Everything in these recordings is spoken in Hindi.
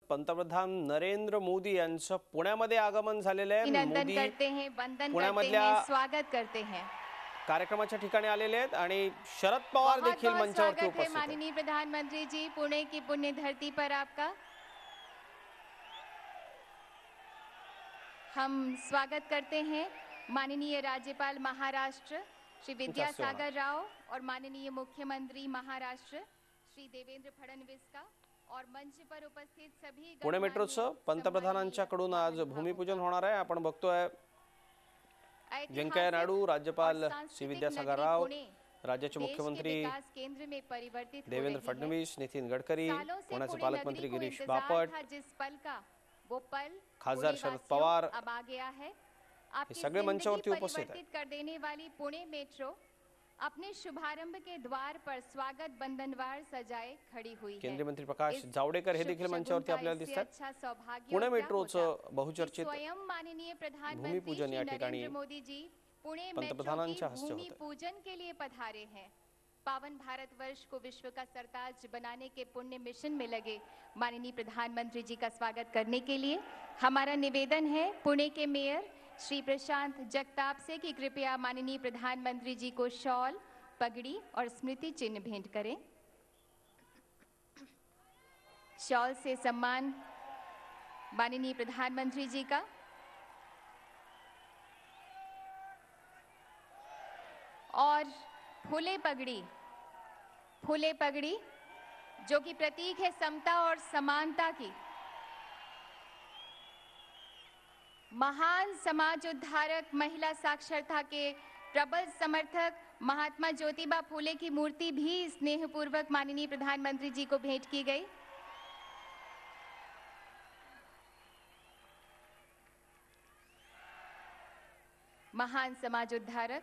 पंतप्रधान नरेंद्र मोदी यांचं पुण्यामध्ये आगमन झालेलं आहे। अभिनंदन करते हैं, वंदन करते हैं, स्वागत करते हैं। कार्यक्रमाच्या ठिकाणी आलेले आहेत आणि शरद पवार देखील मंचावरती उपस्थित आहेत। माननीय प्रधानमंत्री जी, पुणे की पुण्य धरती पर आपका हम स्वागत करते हैं माननीय राज्यपाल महाराष्ट्र श्री विद्यासागर राव और माननीय मुख्यमंत्री महाराष्ट्र श्री देवेंद्र फडणवीस का और मंच पर उपस्थित सभी पुणे मेट्रोचं पंतप्रधानांच्याकडून आज भूमिपूजन होणार आहे। आपण बघतोय व्यंकय्या नायडू, राज्यपाल श्री विद्यासागर राव, राज्याचे मुख्यमंत्री देवेंद्र फडणवीस, नितीन गडकरी, पुण्याचे पालकमंत्री गिरीश बापट, खासदार शरद पवार अब आ गया है। हे सगळे मंचावरती उपस्थित आहेत। कर देने वाली पुणे मेट्रो अपने शुभारंभ के द्वार पर स्वागत बंधनवार सजाए खड़ी हुई है। केंद्रीय मंत्री प्रकाश जावडेकर हे देखील मंचावरती आपल्याला दिसतात। पुणे मेट्रोचं बहुचर्चित भूमिपूजन या ठिकाणी मोदी जी पुणे पंतप्रधानांच्या हस्ते होते। पूजन के लिए पधारे हैं। पावन भारत वर्ष को विश्व का सरताज बनाने के पुण्य मिशन में लगे माननीय प्रधानमंत्री जी का स्वागत करने के लिए हमारा निवेदन है पुणे के मेयर श्री प्रशांत जगताप से कि कृपया माननीय प्रधानमंत्री जी को शॉल, पगड़ी और स्मृति चिन्ह भेंट करें। शॉल से सम्मान माननीय प्रधानमंत्री जी का और फूले पगड़ी जो कि प्रतीक है समता और समानता की। महान समाज उद्धारक, महिला साक्षरता के प्रबल समर्थक महात्मा ज्योतिबा फूले की मूर्ति भी स्नेहपूर्वक माननीय प्रधानमंत्री जी को भेंट की गई। महान समाज उद्धारक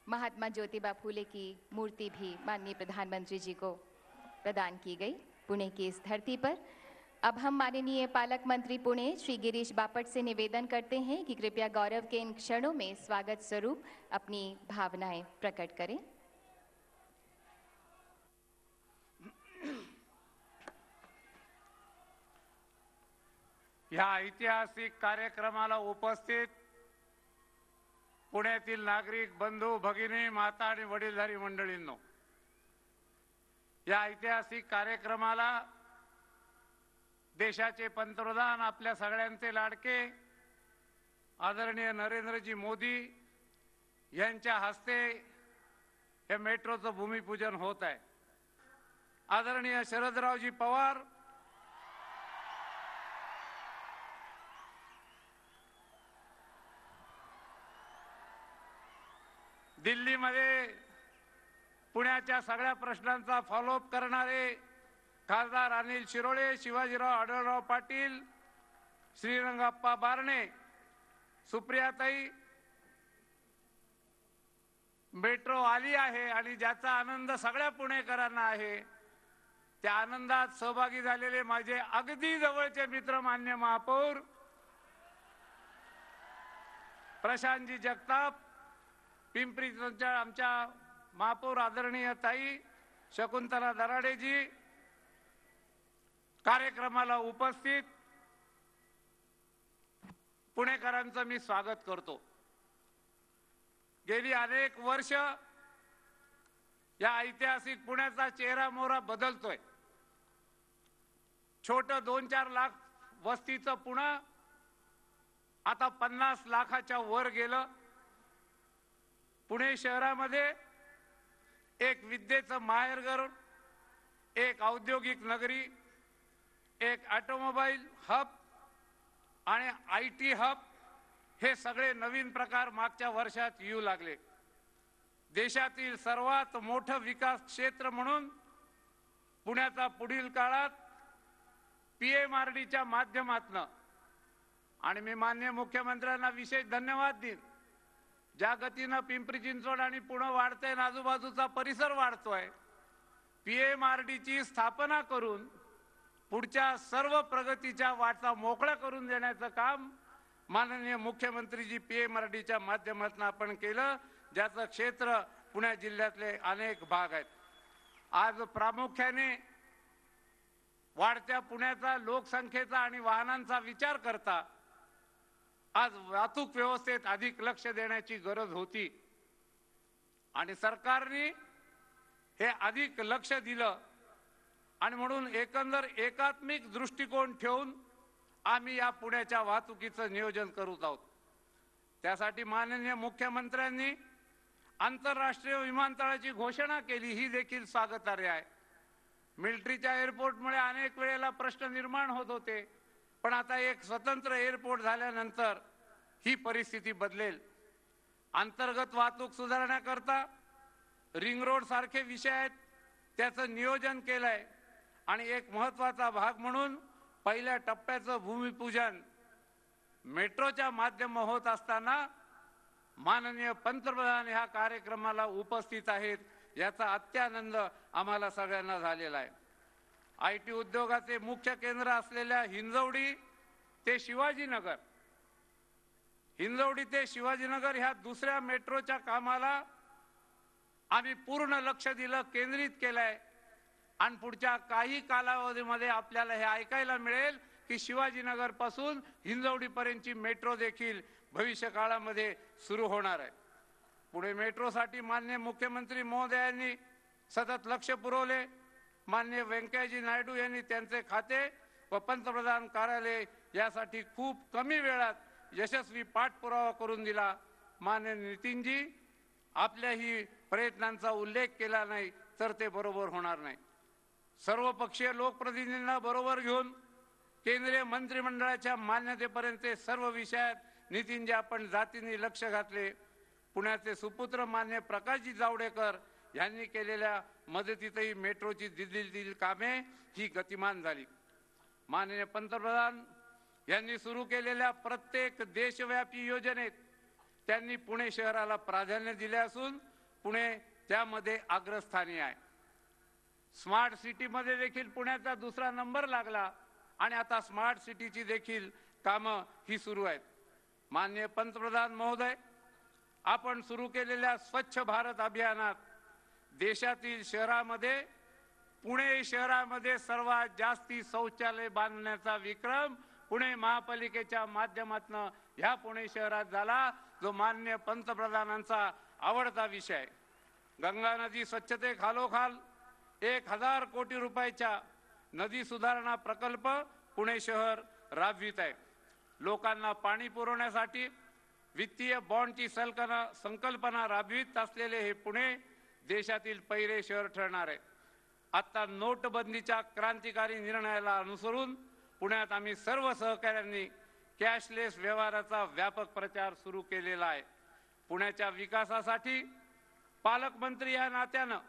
महात्मा ज्योतिबा फूले की मूर्ति भी माननीय प्रधानमंत्री जी को प्रदान की गई पुणे की इस धरती पर। अब हम माननीय पालक मंत्री पुणे श्री गिरीश बापट से निवेदन करते हैं कि कृपया गौरव के इन क्षणों में स्वागत स्वरूप अपनी भावनाएं प्रकट करें। या ऐतिहासिक कार्यक्रमाला उपस्थित पुण्यातील नागरिक बंधू भगिनी, माता आणि वडीलधारी मंडळींनो, या ऐतिहासिक कार्यक्रमाला देशाचे पंतप्रधान, आपल्या सगळ्यांचे लाडके आदरणीय नरेंद्रजी मोदी यांच्या हस्ते हे मेट्रोचं भूमिपूजन होत आहे। आदरणीय शरदरावजी पवार, दिल्लीमध्ये पुण्याच्या सगळ्या प्रश्नांचा फॉलोअप करणारे खासदार अनिल शिरोळे, शिवाजीराव आढळराव पाटील, श्रीरंगाप्पा बारणे, सुप्रियाताई, मेट्रो आली आहे आणि ज्याचा आनंद सगळ्या पुणेकरांना आहे, त्या आनंदात सहभागी झालेले माझे अगदी जवळचे मित्र मान्य महापौर प्रशांतजी जगताप, पिंपरीच्या आमच्या महापौर आदरणीय ताई शकुंतला दराडेजी, कार्यक्रमाला उपस्थित पुणेकरांचं मी स्वागत करतो। गेली अनेक वर्ष या ऐतिहासिक पुण्याचा चेहरा मोहरा बदलतोय। छोटं 2-4 लाख वस्तीचं पुणे आता 50 लाखाच्या वर गेलं। पुणे शहरामध्ये एक विद्येचं माहेरघर, एक औद्योगिक नगरी, एक ऑटोमोबाईल हब आणि IT हब हे सगळे नवीन प्रकार मागच्या वर्षात येऊ लागले। देशातील सर्वात मोठं विकास क्षेत्र म्हणून पुण्याचा पुढील काळात PMRDच्या माध्यमातून, आणि मी माननीय मुख्यमंत्र्यांना विशेष धन्यवाद देईन, ज्या गतीनं पिंपरी चिंचवड आणि पुणे वाढतंय, आजूबाजूचा परिसर वाढतोय, PMRDची स्थापना करून पुढच्या सर्व प्रगतीच्या वाटा मोकळ्या करून देण्याचं काम माननीय मुख्यमंत्रीजी PMRDच्या माध्यमातून आपण केलं, ज्याचं क्षेत्र पुणे जिल्ह्यातले अनेक भाग आहेत। आज प्रामुख्याने वाढत्या पुण्याचा लोकसंख्येचा आणि वाहनांचा विचार करता आज वाहतूक व्यवस्थेत अधिक लक्ष देण्याची गरज होती आणि सरकारने हे अधिक लक्ष दिलं आणि म्हणून एकंदर एकात्मिक दृष्टिकोन ठेवून आम्ही या पुण्याच्या वाहतुकीचं नियोजन करत आहोत। त्यासाठी माननीय मुख्यमंत्र्यांनी आंतरराष्ट्रीय विमानतळाची घोषणा केली, ही देखील स्वागतार्ह आहे। मिलिटरीच्या एअरपोर्टमुळे अनेक वेळेला प्रश्न निर्माण होत होते, पण आता एक स्वतंत्र एअरपोर्ट झाल्यानंतर ही परिस्थिती बदलेल। अंतर्गत वाहतूक सुधारण्याकरता रिंग रोड सारखे विषय आहेत, त्याचं नियोजन केलंय आणि एक महत्त्वाचा भाग म्हणून पहिल्या टप्प्याचं भूमिपूजन मेट्रोच्या माध्यमातून होत असताना माननीय पंतप्रधान ह्या कार्यक्रमाला उपस्थित आहेत, याचा अत्यानंद आम्हाला सगळ्यांना झालेला आहे। IT उद्योगाचे मुख्य केंद्र असलेल्या हिंजवडी ते शिवाजीनगर ह्या दुसऱ्या मेट्रोच्या कामाला आम्ही पूर्ण लक्ष दिलं, केंद्रित केलंय आणि पुढच्या काही कालावधीमध्ये आपल्याला हे ऐकायला मिळेल की शिवाजीनगर पासून हिंजवडी पर्यंतची मेट्रो देखील भविष्य काळामध्ये सुरू होणार आहे। पुणे मेट्रोसाठी माननीय मुख्यमंत्री महोदयांनी सतत लक्ष पुरवले। माननीय व्यंकय्याजी नायडू यांनी त्यांचे खाते व पंतप्रधान कार्यालय यासाठी खूप कमी वेळात यशस्वी पाठपुरावा करून दिला। माननीय नितीनजी, आपल्याही प्रयत्नांचा उल्लेख केला नाही तर ते बरोबर होणार नाही। सर्वपक्षीय लोकप्रतिनिधींना बरोबर घेऊन केंद्रीय मंत्रिमंडळाच्या मान्यतेपर्यंत सर्व विषयात नितीनजी आपण जातीने लक्ष घातले। पुण्याचे सुपुत्र मान्य प्रकाशजी जावडेकर यांनी केलेल्या मदतीतही मेट्रोची दिल्लीतील कामे ही गतिमान झाली। माननीय पंतप्रधान यांनी सुरू केलेल्या प्रत्येक देशव्यापी योजनेत त्यांनी पुणे शहराला प्राधान्य दिले असून पुणे त्यामध्ये अग्रस्थानी आहे। स्मार्ट सिटीमध्ये देखील पुण्याचा दुसरा नंबर लागला आणि आता स्मार्ट सिटीची देखील कामं ही सुरू आहेत। माननीय पंतप्रधान महोदय, आपण सुरू केलेल्या स्वच्छ भारत अभियानात देशातील शहरामध्ये पुणे शहरामध्ये सर्वात जास्ती शौचालय बांधण्याचा विक्रम पुणे महापालिकेच्या माध्यमातून ह्या पुणे शहरात झाला, जो माननीय पंतप्रधानांचा आवडता विषय आहे। गंगा नदी स्वच्छतेखालोखाल 1000 कोटी रुपयाचा नदी सुधारणा प्रकल्प पुणे शहर राबवित आहे। लोकांना पाणी पुरवण्यासाठी वित्तीय बॉन्डची संकल्पना राबवित असलेले हे पुणे देशातील पहिले शहर ठरणार आहे। आता नोटबंदीच्या क्रांतिकारी निर्णयाला अनुसरून पुण्यात आम्ही सर्व सहकाऱ्यांनी कॅशलेस व्यवहाराचा व्यापक प्रचार सुरू केलेला आहे। पुण्याच्या विकासासाठी पालकमंत्री या नात्यानं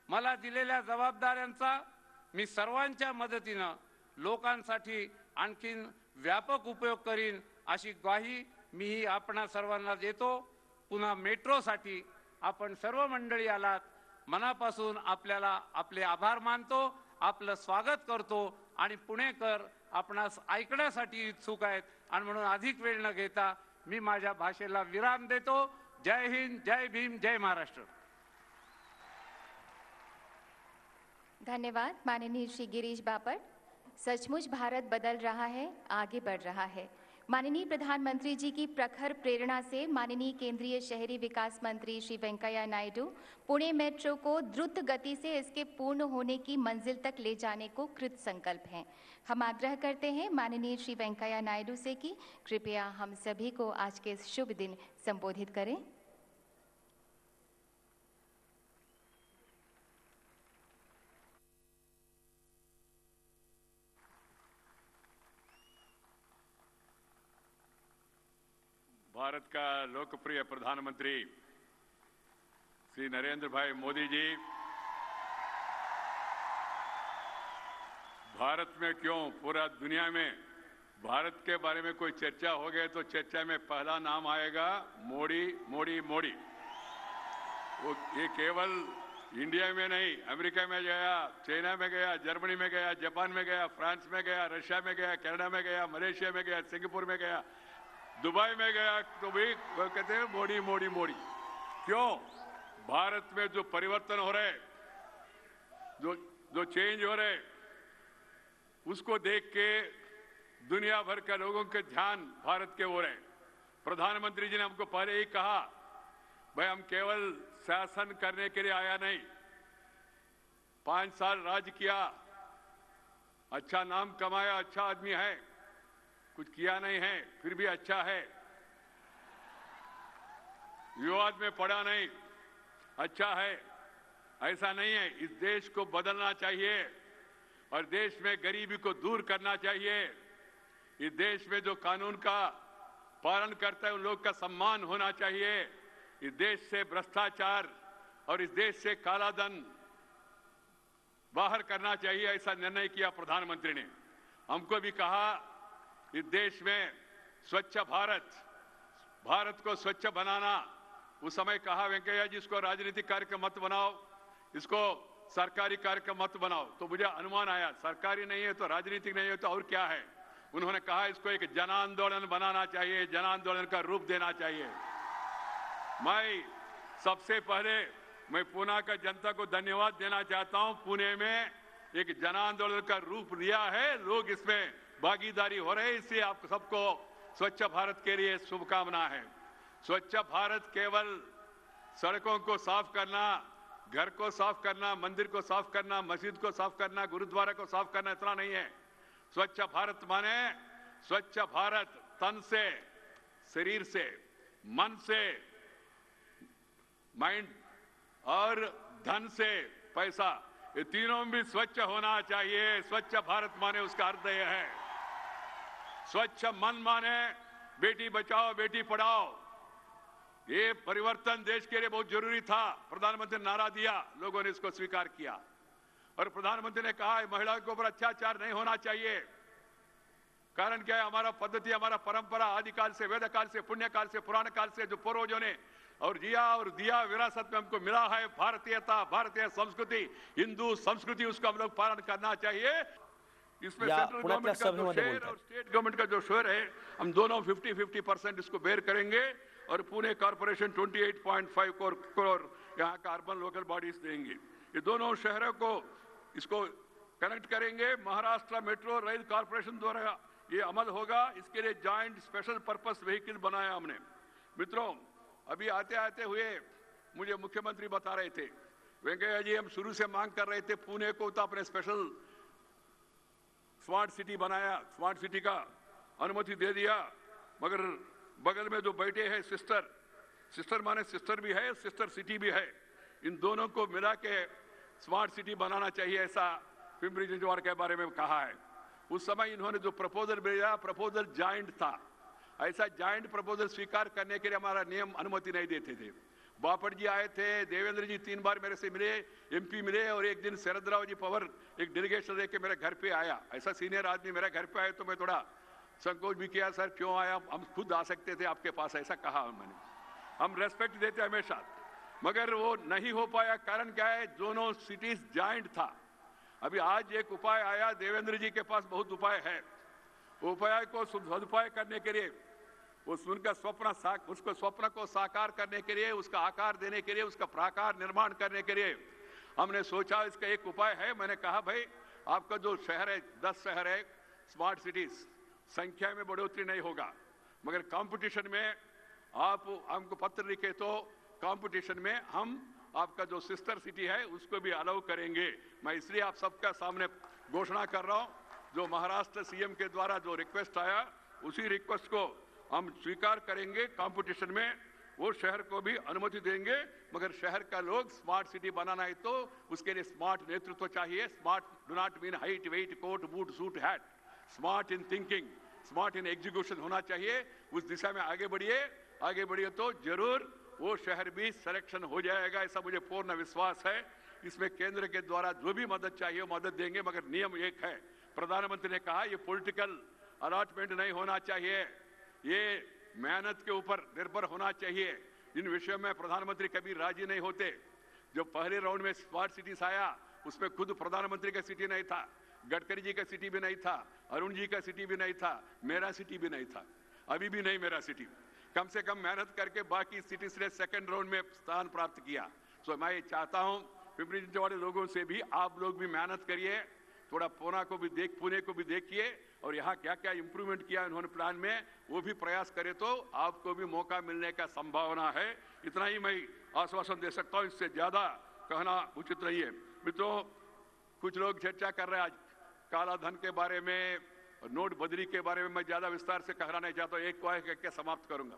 मला दिलेल्या जबाबदाऱ्यांचा मी सर्वांच्या मदतीनं लोकांसाठी आणखीन व्यापक उपयोग करीन अशी ग्वाही मी आपणा सर्वांना देतो। पुन्हा मेट्रोसाठी आपण सर्व मंडळी आलात, मनापासून आपल्याला आपले आभार मानतो, आपलं स्वागत करतो आणि पुणेकर आपणास ऐकण्यासाठी इच्छुक आहेत आणि म्हणून अधिक वेळ न घेता मी माझ्या भाषेला विराम देतो। जय हिंद, जय भीम, जय महाराष्ट्र। धन्यवाद माननीय श्री गिरीश बापट। सचमुच भारत बदल रहा है, आगे बढ़ रहा है। माननीय प्रधानमंत्री जी की प्रखर प्रेरणा से माननीय केंद्रीय शहरी विकास मंत्री श्री वेंकैया नायडू पुणे मेट्रो को द्रुत गति से इसके पूर्ण होने की मंजिल तक ले जाने को कृत संकल्प हैं। हम आग्रह करते हैं माननीय श्री वेंकैया नायडू से कि कृपया हम सभी को आज के इस शुभ दिन संबोधित करें। भारत का लोकप्रिय प्रधानमंत्री श्री नरेंद्र भाई मोदी जी भारत में क्यों पूरा दुनिया में भारत के बारे में कोई चर्चा हो गए तो चर्चा में पहला नाम आएगा मोदी मोदी मोदी। वो ये केवल इंडिया में नहीं, अमेरिका में गया, चाइना में गया, जर्मनी में गया, जापान में गया, फ्रांस में गया, रशिया में गया, कनाडा में गया, मलेशिया में गया, सिंगापुर में गया, दुबई में गया, तो भी वो कहते हैं मोदी मोदी मोदी। क्यों? भारत में जो परिवर्तन हो रहे, जो चेंज हो रहे, उसको देख के दुनिया भर के लोगों के ध्यान भारत के ओर है। प्रधानमंत्री जी ने हमको पहले ही कहा, भाई हम केवल शासन करने के लिए आया नहीं, 5 साल राज किया, अच्छा नाम कमाया, अच्छा आदमी है, कुछ किया नहीं है फिर भी अच्छा है, विवाद में पड़ा नहीं, अच्छा है। ऐसा नहीं है, इस देश को बदलना चाहिए और देश में गरीबी को दूर करना चाहिए। इस देश में जो कानून का पालन करता है उन लोग का सम्मान होना चाहिए। इस देश से भ्रष्टाचार और इस देश से काला धन बाहर करना चाहिए, ऐसा निर्णय किया प्रधानमंत्री ने। हमको भी कहा इस देश में स्वच्छ भारत को स्वच्छ बनाना। उस समय कहा वेंकैया जी इसको राजनीतिक कार्यक्रम मत बनाओ, इसको सरकारी कार्यक्रम मत बनाओ। तो मुझे अनुमान आया सरकारी नहीं है तो राजनीतिक नहीं है तो और क्या है। उन्होंने कहा इसको एक जन आंदोलन बनाना चाहिए, जन आंदोलन का रूप देना चाहिए। मैं सबसे पहले पुणे का जनता को धन्यवाद देना चाहता हूं। पुणे में एक जन आंदोलन का रूप लिया है, लोग इसमें भागीदारी हो रहे हैं। इससे आप सबको स्वच्छ भारत के लिए शुभकामना है। स्वच्छ भारत केवल सड़कों को साफ करना, घर को साफ करना, मंदिर को साफ करना, मस्जिद को साफ करना, गुरुद्वारा को साफ करना इतना नहीं है। स्वच्छ भारत माने स्वच्छ भारत तन से, शरीर से, मन से, माइंड और धन से, पैसा, ये तीनों भी स्वच्छ होना चाहिए। स्वच्छ भारत माने उसका अर्थ यह है। स्वच्छ मन माने बेटी बचाओ बेटी पढ़ाओ। ये परिवर्तन देश के लिए बहुत जरूरी था। प्रधानमंत्री ने नारा दिया, लोगों ने इसको स्वीकार किया और प्रधानमंत्री ने कहा महिलाओं के ऊपर अत्याचार नहीं होना चाहिए। कारण क्या है, हमारा पद्धति, हमारा परंपरा आदिकाल से, वेद काल से, पुण्य काल से, पुराण काल से जो पूर्वजों ने और जिया और दिया विरासत में हमको मिला है, भारतीयता, भारतीय संस्कृति, हिंदू संस्कृति, उसका हम लोग पालन करना चाहिए। इसमें सेंट्रल गवर्नमेंट का जो शेयर और स्टेट गवर्नमेंट का जो शेयर है, हम दोनों 50-50% इसको बेयर करेंगे और पुणे कॉर्पोरेशन 28.5 करोड़ यहाँ का अर्बन लोकल बॉडीज देंगे। ये दोनों शहरों को इसको कनेक्ट करेंगे। महाराष्ट्र मेट्रो रेल कॉर्पोरेशन द्वारा ये अमल होगा। इसके लिए जॉइंट स्पेशल पर्पस व्हीकल बनाया हमने। मित्रों, अभी आते आते हुए मुझे मुख्यमंत्री बता रहे थे, वेंकैया जी हम शुरू से मांग कर रहे थे पुणे को तो अपने स्पेशल स्मार्ट सिटी बनाया, स्मार्ट सिटी का अनुमति दे दिया, मगर बगल में जो बैठे हैं सिस्टर माने सिस्टर भी है, सिस्टर सिटी भी है, इन दोनों को मिला के स्मार्ट सिटी बनाना चाहिए, ऐसा पिंपरी चिंचवड के बारे में कहा है। उस समय इन्होंने जो प्रपोजल भेजा, प्रपोजल जॉइंट था। ऐसा जॉइंट प्रपोजल स्वीकार करने के लिए हमारा नियम अनुमति नहीं देते थे। बापट जी आए थे, देवेंद्र जी 3 बार मेरे से मिले, एमपी मिले, और एक दिन शरद राव जी पवार एक डेलीगेशन लेके मेरे घर पे आया। ऐसा सीनियर आदमी मेरे घर पे आए तो मैं थोड़ा संकोच भी किया, सर क्यों आया, हम खुद आ सकते थे आपके पास, ऐसा कहा मैंने। हम रेस्पेक्ट देते हमेशा, मगर वो नहीं हो पाया। कारण क्या है, दोनों सिटीज जॉइंट था। अभी आज एक उपाय आया, देवेंद्र जी के पास बहुत उपाय है। उपाय को सदुपाय करने के लिए, उसका स्वप्न को साकार करने के लिए, उसका आकार देने के लिए, उसका प्राकार निर्माण करने के लिए हमने सोचा इसका एक उपाय है। मैंने कहा भाई आपका जो शहर है, 10 शहर है स्मार्ट सिटीज, संख्या में बढ़ोतरी नहीं होगा, मगर कंपटीशन में आप हमको पत्र लिखे तो कंपटीशन में हम आपका जो सिस्टर सिटी है उसको भी अलाउ करेंगे। मैं इसलिए आप सबका सामने घोषणा कर रहा हूं, जो महाराष्ट्र सीएम के द्वारा जो रिक्वेस्ट आया उसी रिक्वेस्ट को हम स्वीकार करेंगे। कंपटीशन में वो शहर को भी अनुमति देंगे, मगर शहर का लोग स्मार्ट सिटी बनाना है तो उसके लिए स्मार्ट नेतृत्व चाहिए। Smart do not mean height, weight, coat, boot, suit, hat. Smart in thinking, smart in execution होना चाहिए। उस दिशा में आगे बढ़िए तो जरूर वो शहर भी सिलेक्शन हो जाएगा, ऐसा मुझे पूर्ण विश्वास है। इसमें केंद्र के द्वारा जो भी मदद चाहिए वो मदद देंगे, मगर नियम एक है। प्रधानमंत्री ने कहा ये पॉलिटिकल अलॉटमेंट नहीं होना चाहिए, ये मेहनत के ऊपर निर्भर होना चाहिए। इन विषयों में प्रधानमंत्री कभी राजी नहीं होते। जो पहले राउंड में स्मार्ट सिटीज आया उसमें खुद प्रधानमंत्री का सिटी नहीं था, गडकरी जी का सिटी भी नहीं था, अरुण जी का सिटी भी नहीं था, मेरा सिटी भी नहीं था, अभी भी नहीं मेरा सिटी। कम से कम मेहनत करके बाकी सिटीज ने सेकंड राउंड में स्थान प्राप्त किया। सो मैं चाहता हूं पिंपरी चिंचवड वाले लोगों से भी, आप लोग भी मेहनत करिए, थोड़ा पुणे को भी देखिए और यहाँ क्या क्या इंप्रूवमेंट किया उन्होंने प्लान में, वो भी प्रयास करे तो आपको भी मौका मिलने का संभावना है। इतना ही मैं आश्वासन दे सकता हूँ, इससे ज्यादा कहना उचित नहीं है। मित्रों, कुछ लोग चर्चा कर रहे हैं आज काला धन के बारे में, नोटबंदी के बारे में। मैं ज्यादा विस्तार से कहना नहीं चाहता, एक को एक समाप्त करूंगा।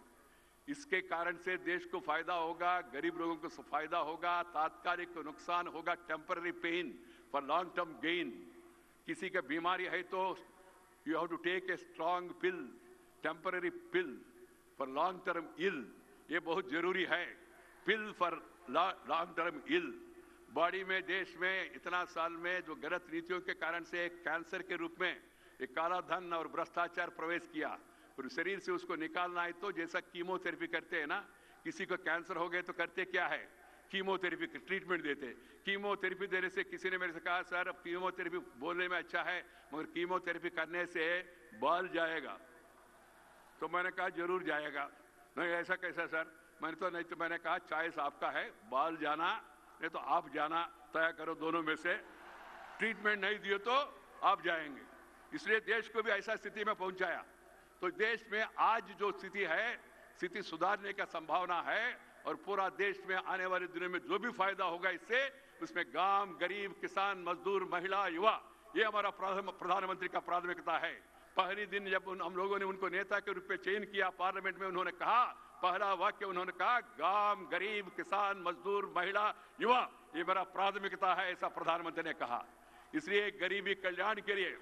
इसके कारण से देश को फायदा होगा, गरीब लोगों को फायदा होगा, तात्कालिक नुकसान होगा, temporary pain for long term gain. किसी का बीमारी है तो you have to take a strong pill, temporary pill for long term ill, ये बहुत जरूरी है। Pill for long term ill. Body में, देश में इतना साल में जो गलत नीतियों के कारण से कैंसर के रूप में एक काला धन और भ्रष्टाचार प्रवेश किया, और शरीर से उसको निकालना है तो जैसा कीमोथेरेपी करते हैं ना, किसी को कैंसर हो गए तो करते क्या है, कीमोथेरेपी ट्रीटमेंट देते। कीमोथेरेपी देने से किसी ने मेरे से कहा सर अब कीमोथेरेपी बोलने में अच्छा है मगर कीमोथेरेपी करने से बाल जाएगा। तो मैंने कहा जरूर जाएगा। नहीं ऐसा कैसा सर? मैंने कहा चॉइस आपका है, बाल जाना नहीं तो आप जाना, तय करो दोनों में से। ट्रीटमेंट नहीं दिए तो आप जाएंगे। इसलिए देश को भी ऐसा स्थिति में पहुंचाया। तो देश में आज जो स्थिति है, स्थिति सुधारने का संभावना है और पूरा देश में आने वाले दिनों में जो भी फायदा होगा इससे, उसमें गांव, गरीब, किसान, मजदूर, महिला, युवा, ये हमारा प्रधानमंत्री का प्राथमिकता है। पहली दिन जब हम लोगों ने उनको नेता के रूप में चयन किया पार्लियामेंट में, उन्होंने कहा, पहला वाक्य उन्होंने कहा, गांव, गरीब, किसान, मजदूर, महिला, युवा, ये मेरा प्राथमिकता है, ऐसा प्रधानमंत्री ने कहा। इसलिए गरीबी कल्याण के लिए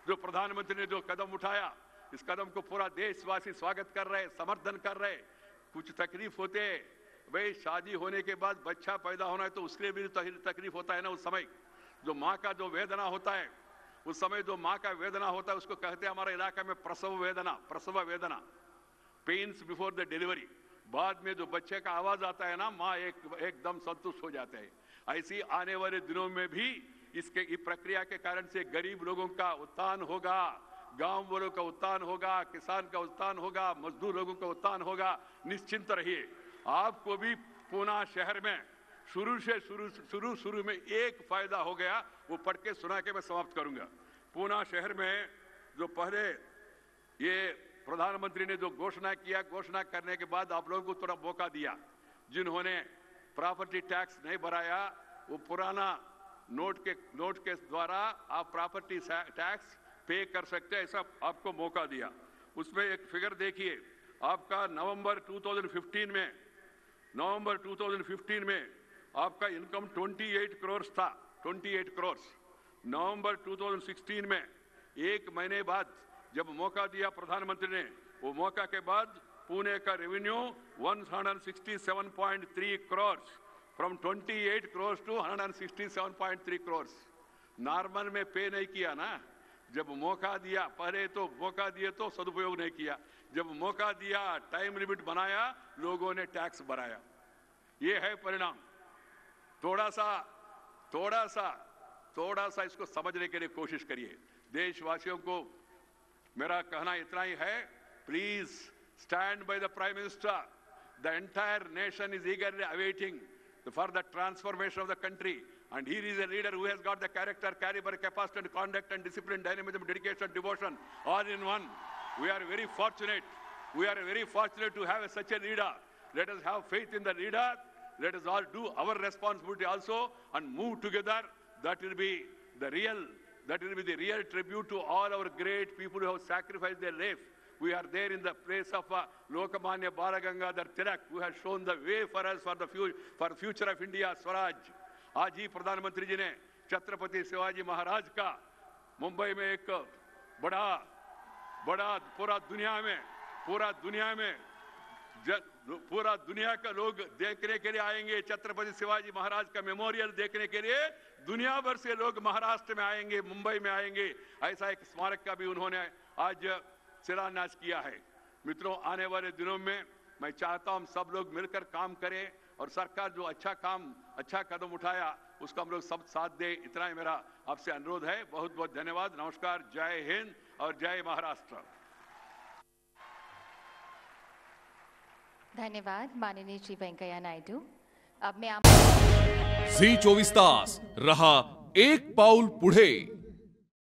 जो प्रधानमंत्री ने जो कदम उठाया, इस कदम को पूरा देशवासी स्वागत कर रहे, समर्थन कर रहे। कुछ तकलीफ होते, भाई शादी होने के बाद बच्चा पैदा होना है तो उसके लिए भी तकलीफ होता है ना। उस समय जो माँ का जो वेदना होता है, उस समय जो माँ का वेदना होता है उसको कहते हैं हमारे इलाका में प्रसव वेदना, पेन्स बिफोर द डिलीवरी। बाद में जो बच्चे का आवाज आता है ना, माँ एकदम संतुष्ट हो जाते हैं। ऐसी आने वाले दिनों में भी इस प्रक्रिया के कारण से गरीब लोगों का उत्थान होगा, गांव वालों का उत्थान होगा, किसान का उत्थान होगा, मजदूर लोगों का उत्थान होगा। निश्चिंत रहिए। आपको भी पुणे शहर में शुरू में एक फायदा हो गया, वो पढ़ के सुना के मैं समाप्त करूंगा। पुणे शहर में जो पहले ये प्रधानमंत्री ने जो घोषणा किया, घोषणा करने के बाद आप लोगों को थोड़ा मौका दिया। जिन्होंने प्रॉपर्टी टैक्स नहीं भराया, वो पुराना नोट के द्वारा आप प्रॉपर्टी टैक्स पे कर सकते हैं, ऐसा आपको मौका दिया। उसमें एक फिगर देखिए, आपका नवंबर 2015 में आपका इनकम 28 करोड़ था, 28 करोड़। नवंबर 2016 में एक महीने बाद जब मौका दिया प्रधानमंत्री ने, वो मौका के बाद पुणे का revenue 167.3 crore, from 28 crore to 167.3 crore. Normal में पे नहीं किया ना, जब मौका दिया, पहले तो मौका दिए तो सदुपयोग नहीं किया, जब मौका दिया, टाइम लिमिट बनाया, लोगों ने टैक्स भराया। ये है परिणाम। थोड़ा सा इसको समझने के लिए कोशिश करिए। देशवासियों को मेरा कहना इतना ही है, please stand by the prime minister. The entire nation is ईगरली awaiting for the transformation of the country, and here is a leader who has got the character, caliber, capacity and conduct and discipline, dynamism, dedication, devotion, all in one. We are very fortunate to have such a leader. Let us have faith in the leader. Let us all do our responsibility also and move together. That will be the real tribute to all our great people who have sacrificed their life. We are there in the place of Lokmanya Balagangadhar Tilak, who has shown the way for us for the future of India, Swaraj. आज ही प्रधानमंत्री जी ने छत्रपति शिवाजी महाराज का मुंबई में एक बड़ा पूरा दुनिया का लोग देखने के लिए आएंगे। छत्रपति शिवाजी महाराज का मेमोरियल देखने के लिए दुनिया भर से लोग महाराष्ट्र में आएंगे, मुंबई में आएंगे। ऐसा एक स्मारक का भी उन्होंने आज शिलान्यास किया है। मित्रों, आने वाले दिनों में मैं चाहता हूं सब लोग मिलकर काम करें और सरकार जो अच्छा कदम उठाया उसका हम लोग सब साथ दे। इतना ही मेरा आपसे अनुरोध है। बहुत बहुत धन्यवाद। नमस्कार। जय हिंद और जय महाराष्ट्र। धन्यवाद माननीय श्री वेंकैया नायडू। अब मैं झी 24 तास रहा एक पाऊल पुढे।